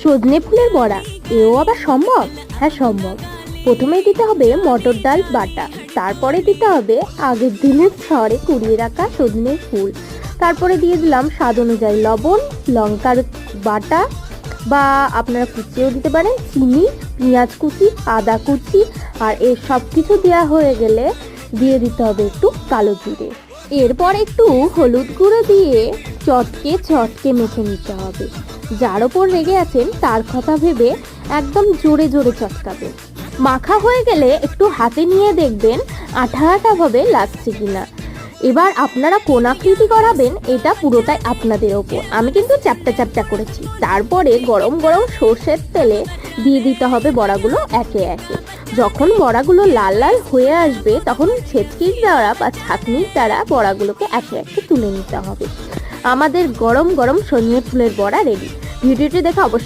সজনে ফুলের বড়া, এও আবার সম্ভব? হ্যাঁ সম্ভব। প্রথমে দিতে হবে মটর ডাল বাটা, তারপরে দিতে হবে আগের দিনের খড়ে কুড়িয়ে রাখা সজনে ফুল, তারপরে দিয়ে দিলাম স্বাদ অনুযায়ী লবণ, লঙ্কার বাটা বা আপনারা কুচিও দিতে পারেন, চিনি, পেঁয়াজ কুচি, আদা কুচি। আর এর সব কিছু দেওয়া হয়ে গেলে দিয়ে দিতে হবে একটু কালো জিরে। এরপর একটু হলুদ গুঁড়ো দিয়ে চটকে চটকে মেখে নিতে হবে। যার ওপর রেগে আছেন তার কথা ভেবে একদম জোরে জোরে চটকাবে। মাখা হয়ে গেলে একটু হাতে নিয়ে দেখবেন আঠা আঠা ভাবে লাগছে কিনা। এবার আপনারা কোন আকৃতি করাবেন এটা পুরোটাই আপনাদের ওপর। আমি কিন্তু চ্যাপটা চ্যাপটা করেছি। তারপরে গরম গরম সর্ষের তেলে দিয়ে দিতে হবে বড়াগুলো একে একে। যখন বড়াগুলো লাল লাল হয়ে আসবে তখন ছেঁচকির দ্বারা বা ছাঁকনির দ্বারা বড়াগুলোকে একে একে তুলে নিতে হবে। আমাদের গরম গরম সজনে ফুলের বড়া রেডি। ভিডিওটি দেখে অবশ্যই